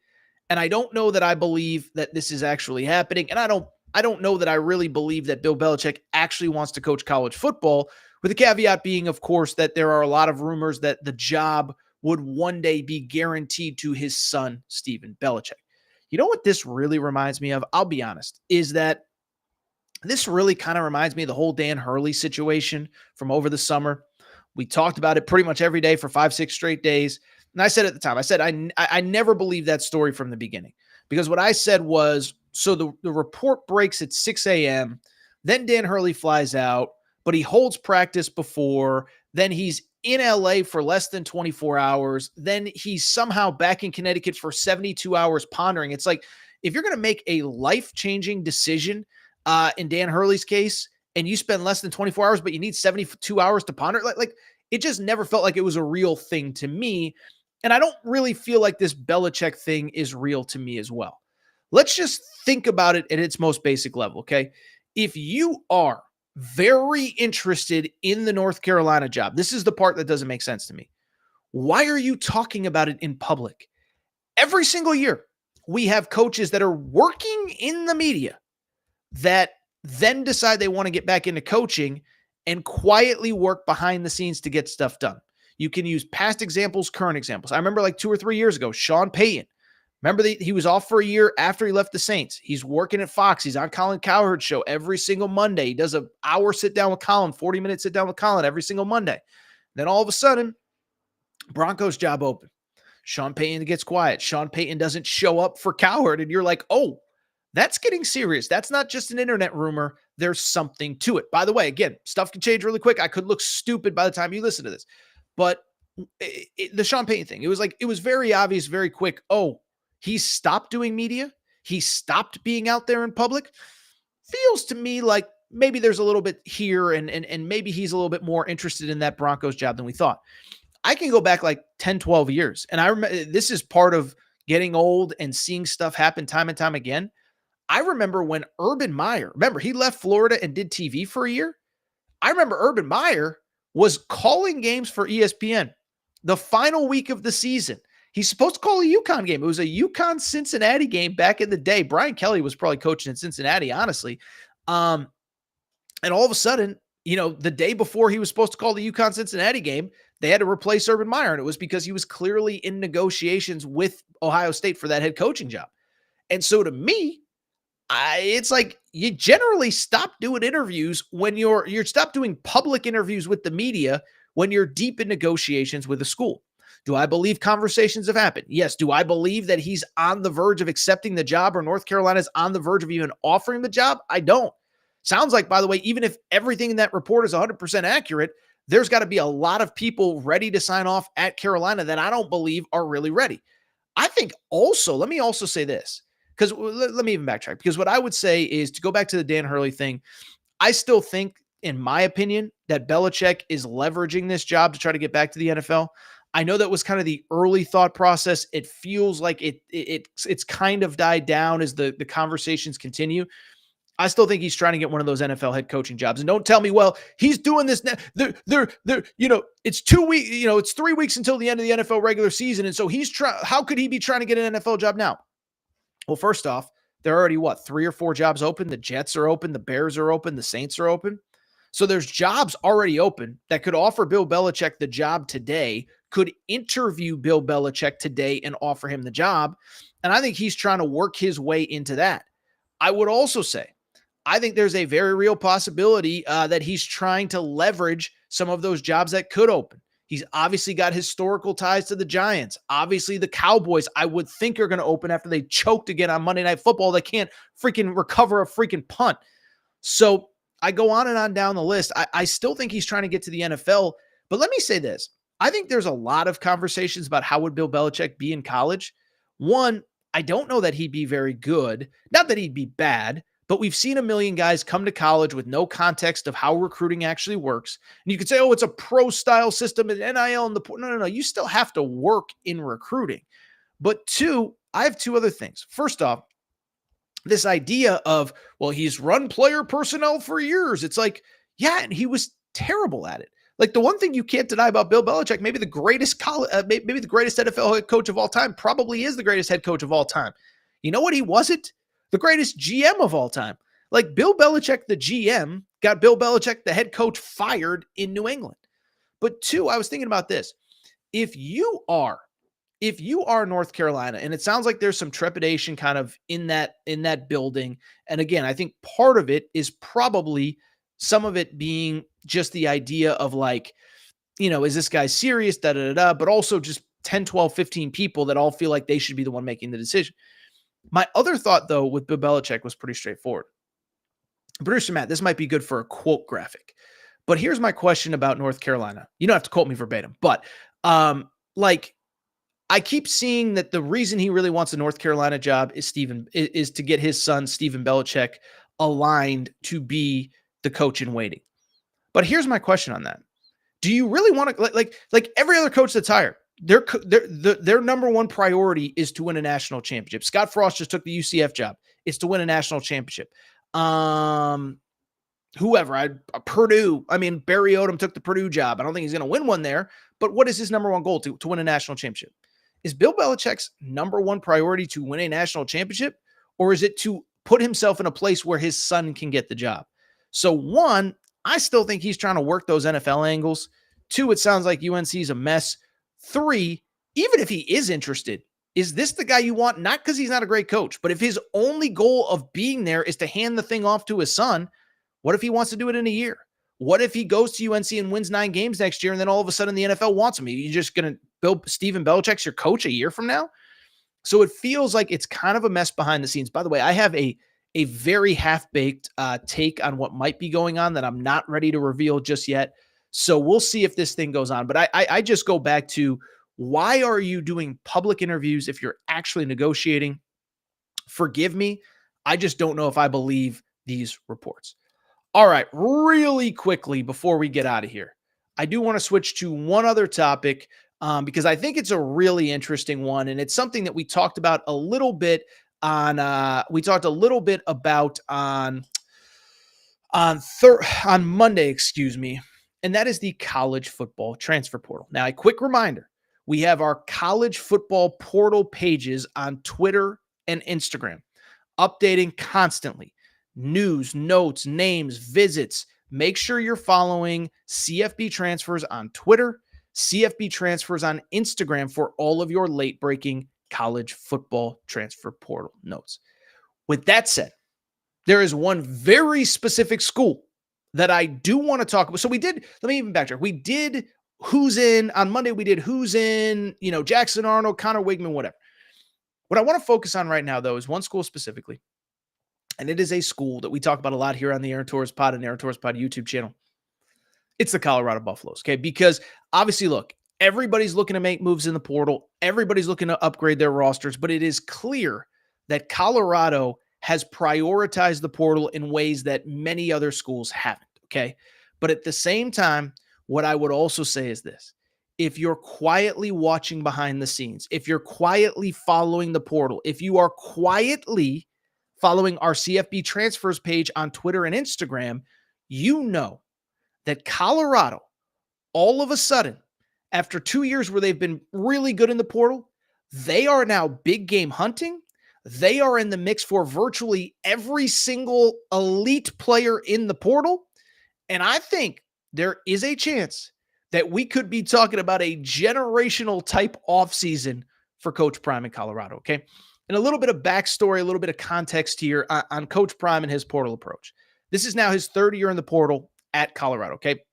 And I don't know that I believe that this is actually happening. And I don't know that I really believe that Bill Belichick actually wants to coach college football, with the caveat being, of course, that there are a lot of rumors that the job would one day be guaranteed to his son, Stephen Belichick. You know what this really reminds me of? I'll be honest, is that this really kind of reminds me of the whole Dan Hurley situation from over the summer. We talked about it pretty much every day for 5-6 straight days. And I said at the time, I never believed that story from the beginning, because what I said was, so the report breaks at 6 a.m., then Dan Hurley flies out, but he holds practice before, then he's in LA for less than 24 hours. Then he's somehow back in Connecticut for 72 hours pondering. It's like, if you're going to make a life-changing decision in Dan Hurley's case, and you spend less than 24 hours, but you need 72 hours to ponder, like it just never felt like it was a real thing to me. And I don't really feel like this Belichick thing is real to me as well. Let's just think about it at its most basic level. Okay. If you are very interested in the North Carolina job, this is the part that doesn't make sense to me. Why are you talking about it in public? Every single year, we have coaches that are working in the media that then decide they want to get back into coaching and quietly work behind the scenes to get stuff done. You can use past examples, current examples. I remember like 2 or 3 years ago, Sean Payton. Remember, he was off for a year after he left the Saints. He's working at Fox. He's on Colin Cowherd's show every single Monday. He does an hour sit down with Colin, 40-minute sit down with Colin every single Monday. Then all of a sudden, Broncos job open. Sean Payton gets quiet. Sean Payton doesn't show up for Cowherd. And you're like, oh, that's getting serious. That's not just an internet rumor. There's something to it. By the way, again, stuff can change really quick. I could look stupid by the time you listen to this. But the Sean Payton thing, it was very obvious, very quick. Oh, he stopped doing media. He stopped being out there in public. Feels to me like maybe there's a little bit here, and maybe he's a little bit more interested in that Broncos job than we thought. I can go back like 10, 12 years. And I remember, this is part of getting old and seeing stuff happen time and time again. I remember when Urban Meyer, remember, he left Florida and did TV for a year. I remember Urban Meyer was calling games for ESPN the final week of the season. He's supposed to call a UConn game. It was a UConn-Cincinnati game back in the day. Brian Kelly was probably coaching in Cincinnati, honestly. And all of a sudden, the day before he was supposed to call the UConn-Cincinnati game, they had to replace Urban Meyer, and it was because he was clearly in negotiations with Ohio State for that head coaching job. And so to me, it's like you generally stop doing interviews when you're stop doing public interviews with the media when you're deep in negotiations with a school. Do I believe conversations have happened? Yes. Do I believe that he's on the verge of accepting the job, or North Carolina's on the verge of even offering the job? I don't. Sounds like, by the way, even if everything in that report is 100% accurate, there's got to be a lot of people ready to sign off at Carolina that I don't believe are really ready. I think also, let me also say this, because let me even backtrack, because what I would say is, to go back to the Dan Hurley thing, I still think, in my opinion, that Belichick is leveraging this job to try to get back to the NFL. I know that was kind of the early thought process. It feels like it's kind of died down as the conversations continue. I still think he's trying to get one of those NFL head coaching jobs. And don't tell me, well, he's doing this now. It's 2 weeks, it's 3 weeks until the end of the NFL regular season. And so how could he be trying to get an NFL job now? Well, first off, there are already 3 or 4 jobs open. The Jets are open. The Bears are open. The Saints are open. So there's jobs already open that could offer Bill Belichick the job today, could interview Bill Belichick today and offer him the job. And I think he's trying to work his way into that. I would also say, I think there's a very real possibility that he's trying to leverage some of those jobs that could open. He's obviously got historical ties to the Giants. Obviously, the Cowboys, I would think, are going to open after they choked again on Monday Night Football. They can't freaking recover a freaking punt. So I go on and on down the list. I still think he's trying to get to the NFL. But let me say this. I think there's a lot of conversations about how would Bill Belichick be in college. One, I don't know that he'd be very good. Not that he'd be bad, but we've seen a million guys come to college with no context of how recruiting actually works. And you could say, oh, it's a pro-style system and NIL. No. You still have to work in recruiting. But two, I have 2 other things. First off, this idea of, well, he's run player personnel for years. It's like, yeah, and he was terrible at it. Like, the one thing you can't deny about Bill Belichick, maybe the greatest maybe the greatest NFL head coach of all time, probably is the greatest head coach of all time. You know what he wasn't? The greatest GM of all time. Like, Bill Belichick, the GM, got Bill Belichick, the head coach, fired in New England. But 2, I was thinking about this. If you are North Carolina, and it sounds like there's some trepidation kind of in that building. And again, I think part of it is probably some of it being just the idea of, like, is this guy serious? But also just 10, 12, 15 people that all feel like they should be the one making the decision. My other thought, though, with Bill Belichick was pretty straightforward. Producer Matt, this might be good for a quote graphic, but here's my question about North Carolina. You don't have to quote me verbatim, but I keep seeing that the reason he really wants a North Carolina job is to get his son, Stephen Belichick, aligned to be the coach in waiting. But here's my question on that. Do you really want to, like every other coach that's hired, their number one priority is to win a national championship? Scott Frost just took the UCF job. It's to win a national championship. Purdue. I mean, Barry Odom took the Purdue job. I don't think he's going to win one there, but what is his number one goal? To win a national championship? Is Bill Belichick's number one priority to win a national championship, or is it to put himself in a place where his son can get the job? So 1, I still think he's trying to work those NFL angles. 2, it sounds like UNC is a mess. 3, even if he is interested, is this the guy you want? Not because he's not a great coach, but if his only goal of being there is to hand the thing off to his son, what if he wants to do it in a year? What if he goes to UNC and wins 9 games next year, and then all of a sudden the NFL wants him? You're just going to build Stephen Belichick's your coach a year from now? So it feels like it's kind of a mess behind the scenes. By the way, I have a very half-baked take on what might be going on that I'm not ready to reveal just yet. So we'll see if this thing goes on. But I just go back to, why are you doing public interviews if you're actually negotiating? Forgive me. I just don't know if I believe these reports. All right, really quickly before we get out of here, I do want to switch to one other topic because I think it's a really interesting one, and it's something that we talked about a little bit on. On Monday, excuse me, and that is the college football transfer portal. Now, a quick reminder: we have our college football portal pages on Twitter and Instagram, updating constantly. News, notes, names, visits. Make sure you're following CFB Transfers on Twitter, CFB Transfers on Instagram for all of your late-breaking college football transfer portal notes. With that said, there is one very specific school that I do want to talk about. So let me even backtrack. We did who's in on Monday. We did who's in, Jackson Arnold, Connor Wigman, whatever. What I want to focus on right now, though, is one school specifically. And it is a school that we talk about a lot here on the Aaron Torres Pod and Aaron Torres Pod YouTube channel. It's the Colorado Buffaloes, okay? Because obviously, look, everybody's looking to make moves in the portal. Everybody's looking to upgrade their rosters, but it is clear that Colorado has prioritized the portal in ways that many other schools haven't, okay? But at the same time, what I would also say is this. If you're quietly watching behind the scenes, if you're quietly following the portal, if you are quietly following our CFB transfers page on Twitter and Instagram, you know that Colorado, all of a sudden, after 2 years where they've been really good in the portal, they are now big game hunting. They are in the mix for virtually every single elite player in the portal. And I think there is a chance that we could be talking about a generational type offseason for Coach Prime in Colorado, okay? And a little bit of backstory, a little bit of context here on Coach Prime and his portal approach. This is now his third year in the portal at Colorado, okay?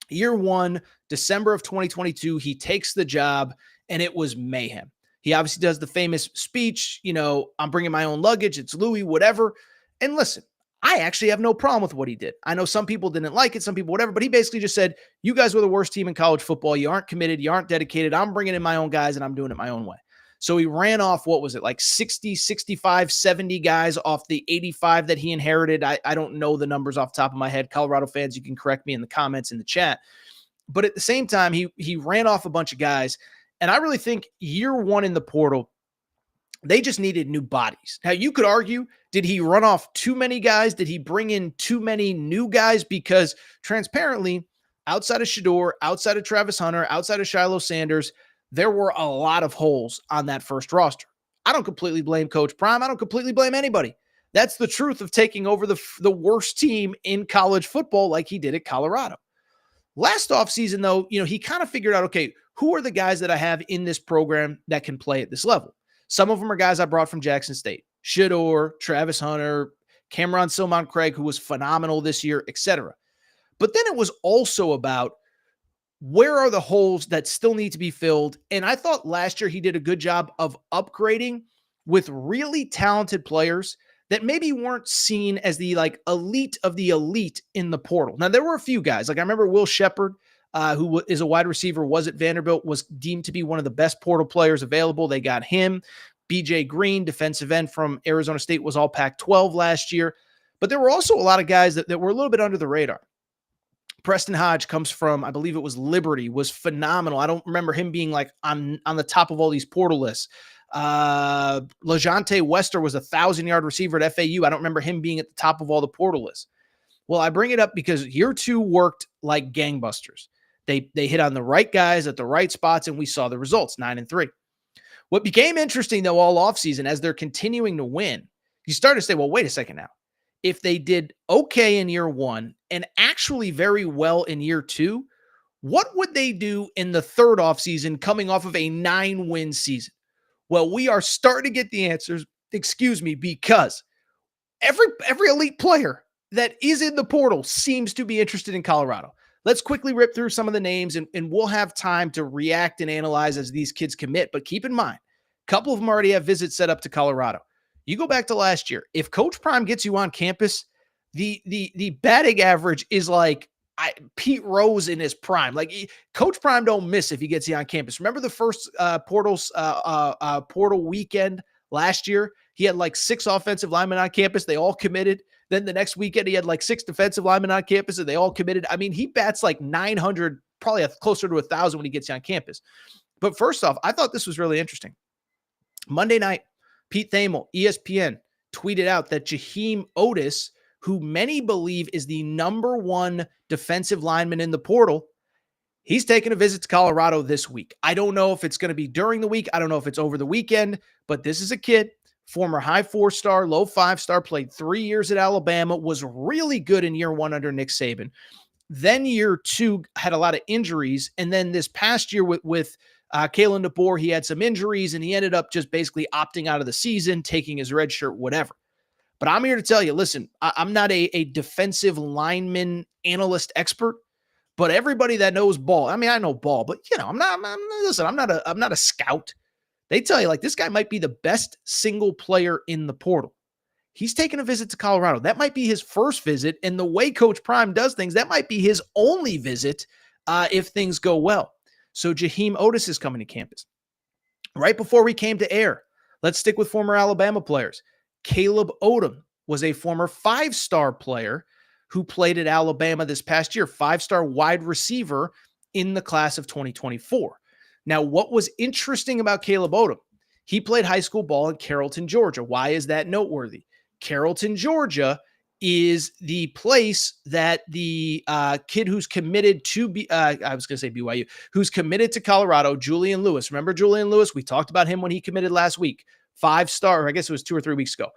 Year one, December of 2022, he takes the job, and it was mayhem. He obviously does the famous speech, you know, I'm bringing my own luggage, it's Louis, whatever. And listen, I actually have no problem with what he did. I know some people didn't like it, some people whatever, but he basically just said, you guys were the worst team in college football. You aren't committed. You aren't dedicated. I'm bringing in my own guys, and I'm doing it my own way. So he ran off, what was it, like 60, 65, 70 guys off the 85 that he inherited. I don't know the numbers off the top of my head. Colorado fans, you can correct me in the comments in the chat. But at the same time, he ran off a bunch of guys. And I really think year one in the portal, they just needed new bodies. Now, you could argue, did he run off too many guys? Did he bring in too many new guys? Because transparently, outside of Shedeur, outside of Travis Hunter, outside of Shiloh Sanders, there were a lot of holes on that first roster. I don't completely blame Coach Prime. I don't completely blame anybody. That's the truth of taking over the worst team in college football like he did at Colorado. Last offseason, though, you know, he kind of figured out, okay, who are the guys that I have in this program that can play at this level? Some of them are guys I brought from Jackson State. Shedeur, Travis Hunter, Cameron Silmon Craig, who was phenomenal this year, etc. But then it was also about where are the holes that still need to be filled? And I thought last year he did a good job of upgrading with really talented players that maybe weren't seen as the like elite of the elite in the portal. Now, there were a few guys. Like I remember Will Shepard, who is a wide receiver, was at Vanderbilt, was deemed to be one of the best portal players available. They got him. BJ Green, defensive end from Arizona State, was all Pac-12 last year. But there were also a lot of guys that were a little bit under the radar. Preston Hodge comes from, I believe it was Liberty, was phenomenal. I don't remember him being like on the top of all these portal lists. LeJante Wester was a 1,000-yard receiver at FAU. I don't remember him being at the top of all the portal lists. Well, I bring it up because year two worked like gangbusters. They hit on the right guys at the right spots, and we saw the results, 9-3. What became interesting, though, all offseason, as they're continuing to win, you start to say, well, wait a second now. If they did okay in year one and actually very well in year two, what would they do in the third offseason coming off of a 9-win season? Well, we are starting to get the answers, because every elite player that is in the portal seems to be interested in Colorado. Let's quickly rip through some of the names, and we'll have time to react and analyze as these kids commit. But keep in mind, a couple of them already have visits set up to Colorado. You go back to last year. If Coach Prime gets you on campus, the batting average is like Pete Rose in his prime. Like Coach Prime don't miss if he gets you on campus. Remember the first portal weekend last year? He had like 6 offensive linemen on campus. They all committed. Then the next weekend, he had like 6 defensive linemen on campus, and they all committed. I mean, he bats like 900, probably closer to 1,000 when he gets you on campus. But first off, I thought this was really interesting. Monday night, Pete Thamel, ESPN, tweeted out that Jaheim Otis, who many believe is the number 1 defensive lineman in the portal, he's taking a visit to Colorado this week. I don't know if it's going to be during the week. I don't know if it's over the weekend, but this is a kid, former high 4-star, low 5-star, played 3 years at Alabama, was really good in year one under Nick Saban. Then year two had a lot of injuries. And then this past year with Kalen DeBoer, he had some injuries, and he ended up just basically opting out of the season, taking his red shirt, whatever. But I'm here to tell you, listen, I'm not a defensive lineman analyst expert, but everybody that knows ball, I mean, I know ball, but you know, I'm not a scout. They tell you like this guy might be the best single player in the portal. he's taking a visit to Colorado. That might be his first visit. And the way Coach Prime does things, that might be his only visit if things go well. So Jaheim Otis is coming to campus. Right before we came to air, let's stick with former Alabama players. Caleb Odom was a former 5-star player who played at Alabama this past year, 5-star wide receiver in the class of 2024. Now, what was interesting about Caleb Odom? He played high school ball in Carrollton, Georgia. Why is that noteworthy? Carrollton, Georgia is the place that the kid who's committed to BYU, who's committed to Colorado, Julian Lewis. Remember Julian Lewis? We talked about him when he committed last week. 5-star, or I guess it was 2 or 3 weeks ago.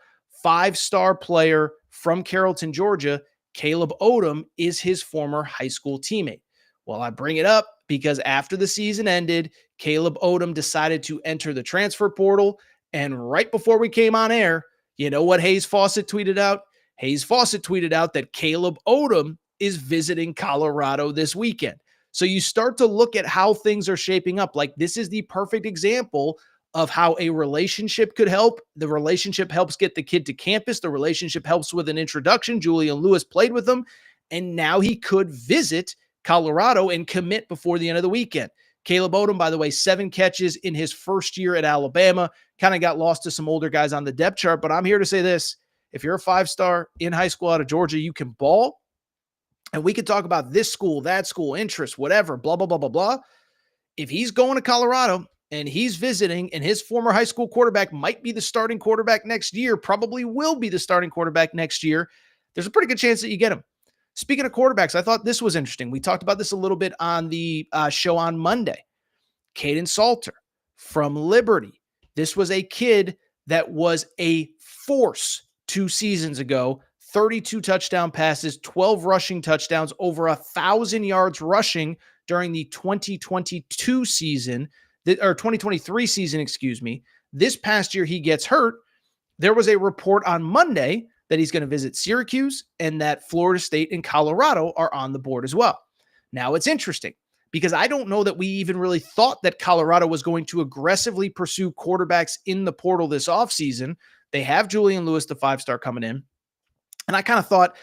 5-star player from Carrollton, Georgia. Caleb Odom is his former high school teammate. Well, I bring it up because after the season ended, Caleb Odom decided to enter the transfer portal. And right before we came on air, you know what Hayes Fawcett tweeted out? Hayes Fawcett tweeted out that Caleb Odom is visiting Colorado this weekend. So you start to look at how things are shaping up. Like, this is the perfect example of how a relationship could help. The relationship helps get the kid to campus. The relationship helps with an introduction. Julian Lewis played with him, and now he could visit Colorado and commit before the end of the weekend. Caleb Odom, by the way, 7 catches in his first year at Alabama. Kind of got lost to some older guys on the depth chart, but I'm here to say this. If you're a 5-star in high school out of Georgia, you can ball. And we could talk about this school, that school, interest, whatever, blah, blah, blah, blah, blah. If he's going to Colorado and he's visiting and his former high school quarterback might be the starting quarterback next year, probably will be the starting quarterback next year, there's a pretty good chance that you get him. Speaking of quarterbacks, I thought this was interesting. We talked about this a little bit on the show on Monday. Caden Salter from Liberty. This was a kid that was a force 2 seasons ago. 32 touchdown passes, 12 rushing touchdowns, over 1,000 yards rushing during the 2022 season, or 2023 season, excuse me. This past year, he gets hurt. There was a report on Monday that he's going to visit Syracuse and that Florida State and Colorado are on the board as well. Now, it's interesting because I don't know that we even really thought that Colorado was going to aggressively pursue quarterbacks in the portal this offseason. They have Julian Lewis, the 5-star, coming in. And I kind of thought,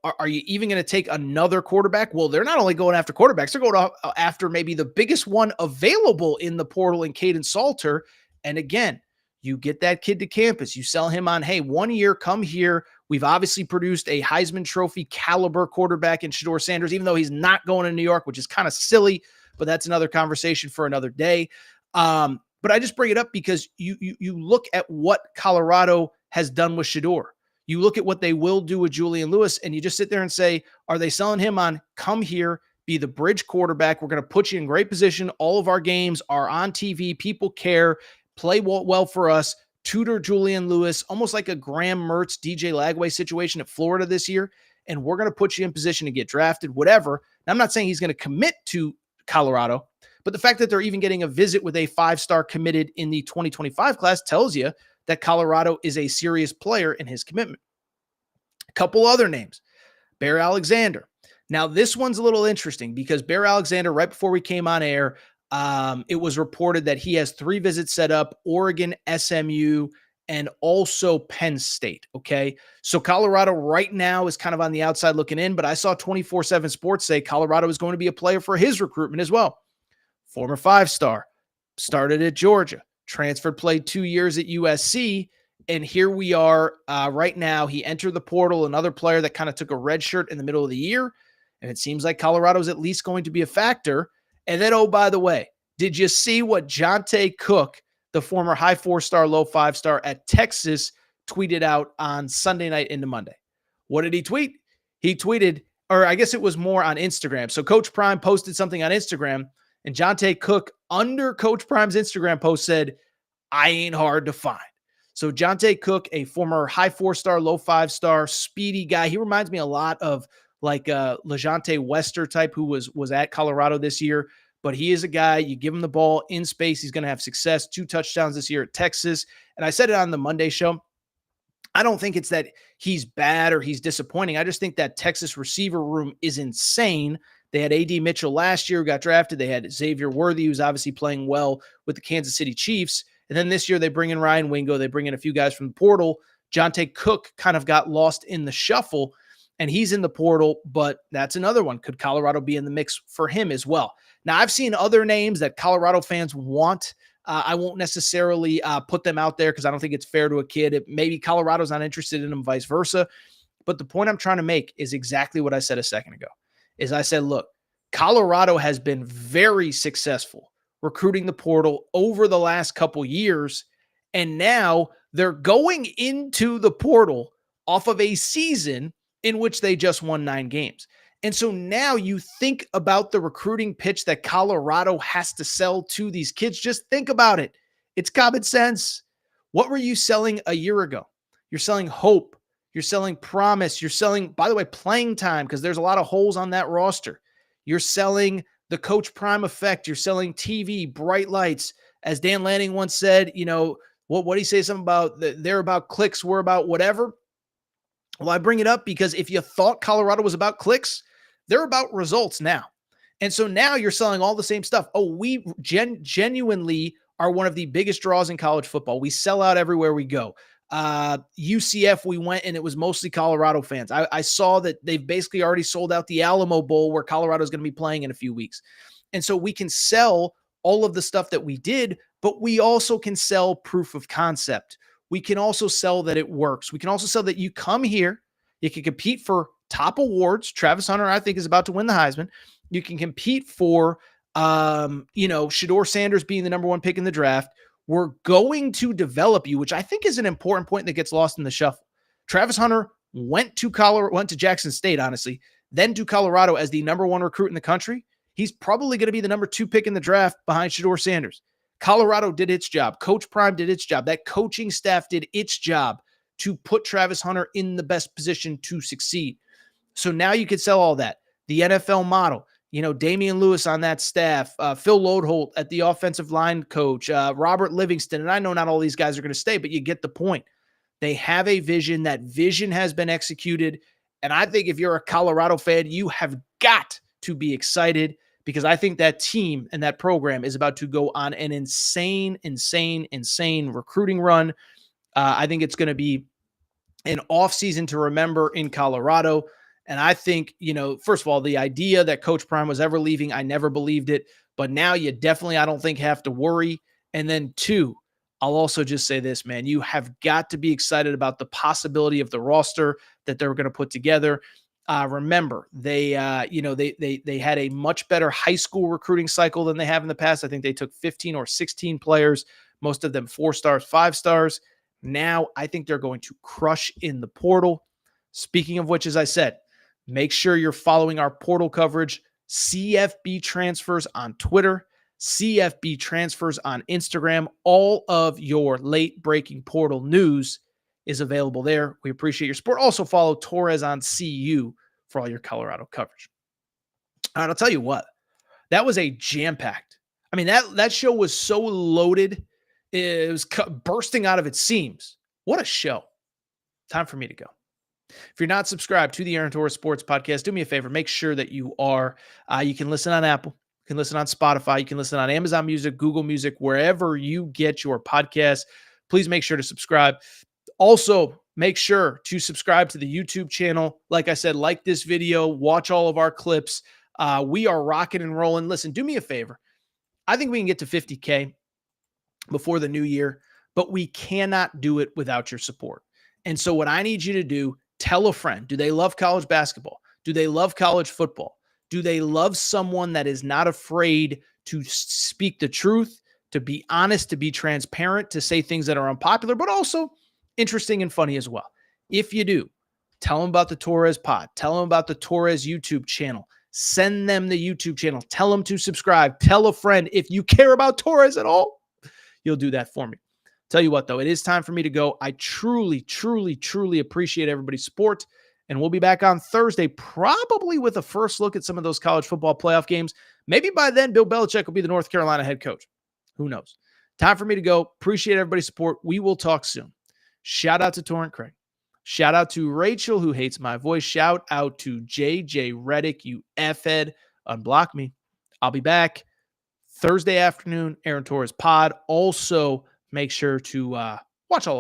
are you even going to take another quarterback? Well, they're not only going after quarterbacks, they're going after maybe the biggest one available in the portal in Caden Salter. And again, you get that kid to campus. You sell him on, hey, 1 year, come here. We've obviously produced a Heisman Trophy caliber quarterback in Shedeur Sanders, even though he's not going to New York, which is kind of silly, but that's another conversation for another day. But I just bring it up because you look at what Colorado has done with Shedeur. You look at what they will do with Julian Lewis, and you just sit there and say, are they selling him on, come here, be the bridge quarterback? We're going to put you in great position. All of our games are on TV. People care. Play well for us. Tutor Julian Lewis, almost like a Graham Mertz, DJ Lagway situation at Florida this year. And we're going to put you in position to get drafted, whatever. Now, I'm not saying he's going to commit to Colorado, but the fact that they're even getting a visit with a 5-star committed in the 2025 class tells you that Colorado is a serious player in his commitment. A couple other names. Bear Alexander. Now, this one's a little interesting because Bear Alexander, right before we came on air, it was reported that he has 3 visits set up: Oregon, SMU, and also Penn State. Okay. So Colorado right now is kind of on the outside looking in, but I saw 24/7 Sports say Colorado is going to be a player for his recruitment as well. Former 5-star, started at Georgia, transferred, played 2 years at USC. And here we are right now. He entered the portal, another player that kind of took a red shirt in the middle of the year. And it seems like Colorado is at least going to be a factor. And then, oh, by the way, did you see what Jonte Cook, the former high 4-star, low 5-star at Texas, tweeted out on Sunday night into Monday? What did he tweet? He tweeted, or I guess it was more on Instagram. So Coach Prime posted something on Instagram, and Jonte Cook, under Coach Prime's Instagram post, said, "I ain't hard to find." So Jonte Cook, a former high 4-star, low 5-star, speedy guy. He reminds me a lot of like LeJonte Wester type, who was at Colorado this year. But he is a guy, you give him the ball in space, he's going to have success. 2 touchdowns this year at Texas. And I said it on the Monday show. I don't think it's that he's bad or he's disappointing. I just think that Texas receiver room is insane. They had A.D. Mitchell last year who got drafted. They had Xavier Worthy, who's obviously playing well with the Kansas City Chiefs. And then this year they bring in Ryan Wingo. They bring in a few guys from the portal. Jonte Cook kind of got lost in the shuffle, and he's in the portal, but that's another one. Could Colorado be in the mix for him as well? Now, I've seen other names that Colorado fans want. I won't necessarily put them out there because I don't think it's fair to a kid. Maybe Colorado's not interested in him, vice versa. But the point I'm trying to make is exactly what I said a second ago. Is I said, look, Colorado has been very successful recruiting the portal over the last couple years, and now they're going into the portal off of a season in which they just won 9 games. And so now you think about the recruiting pitch that Colorado has to sell to these kids. Just think about it. It's common sense. What were you selling a year ago? You're selling hope. You're selling promise. You're selling, by the way, playing time, because there's a lot of holes on that roster. You're selling the Coach Prime effect. You're selling TV, bright lights. As Dan Lanning once said, what did he say? Something about they're about clicks, we're about whatever. Well, I bring it up because if you thought Colorado was about clicks, they're about results now. And so now you're selling all the same stuff. Oh, we genuinely are one of the biggest draws in college football. We sell out everywhere we go. UCF, we went and it was mostly Colorado fans. I saw that they've basically already sold out the Alamo Bowl where Colorado is going to be playing in a few weeks. And so we can sell all of the stuff that we did, but we also can sell proof of concept. We can also sell that it works. We can also sell that you come here, you can compete for top awards. Travis Hunter, I think, is about to win the Heisman. You can compete for, Shedeur Sanders being the number 1 pick in the draft. We're going to develop you, which I think is an important point that gets lost in the shuffle. Travis Hunter went to Jackson State, honestly, then to Colorado as the number 1 recruit in the country. He's probably going to be the number 2 pick in the draft behind Shedeur Sanders. Colorado did its job. Coach Prime did its job. That coaching staff did its job to put Travis Hunter in the best position to succeed. So now you could sell all that. The NFL model, Damian Lewis on that staff, Phil Lodeholt at the offensive line coach, Robert Livingston. And I know not all these guys are going to stay, but you get the point. They have a vision. That vision has been executed. And I think if you're a Colorado fan, you have got to be excited, because I think that team and that program is about to go on an insane recruiting run. I think it's going to be an offseason to remember in Colorado. And I think, first of all, the idea that Coach Prime was ever leaving, I never believed it. But now you definitely, I don't think, have to worry. And then 2, I'll also just say this, man, you have got to be excited about the possibility of the roster that they're going to put together. Remember, they had a much better high school recruiting cycle than they have in the past. I think they took 15 or 16 players, most of them 4 stars, 5 stars. Now I think they're going to crush in the portal. Speaking of which, as I said, make sure you're following our portal coverage. CFB Transfers on Twitter, CFB Transfers on Instagram. All of your late breaking portal news is available there. We appreciate your support. Also follow Torres on CU for all your Colorado coverage. All right, I'll tell you what, that was a jam-packed. I mean, that show was so loaded. It was bursting out of its seams. What a show. Time for me to go. If you're not subscribed to the Aaron Torres Sports Podcast, do me a favor. Make sure that you are. You can listen on Apple. You can listen on Spotify. You can listen on Amazon Music, Google Music, wherever you get your podcasts. Please make sure to subscribe. Also, make sure to subscribe to the YouTube channel. Like I said, like this video, watch all of our clips. We are rocking and rolling. Listen, do me a favor. I think we can get to 50K before the new year, but we cannot do it without your support. And so what I need you to do, tell a friend. Do they love college basketball? Do they love college football? Do they love someone that is not afraid to speak the truth, to be honest, to be transparent, to say things that are unpopular, but also interesting and funny as well? If you do, tell them about the Torres pod. Tell them about the Torres YouTube channel. Send them the YouTube channel. Tell them to subscribe. Tell a friend. If you care about Torres at all, you'll do that for me. Tell you what, though, it is time for me to go. I truly appreciate everybody's support. And we'll be back on Thursday, probably with a first look at some of those college football playoff games. Maybe by then, Bill Belichick will be the North Carolina head coach. Who knows? Time for me to go. Appreciate everybody's support. We will talk soon. Shout out to Torrent Craig. Shout out to Rachel, who hates my voice. Shout out to JJ Reddick, you F-head. Unblock me. I'll be back Thursday afternoon, Aaron Torres pod. Also, make sure to watch all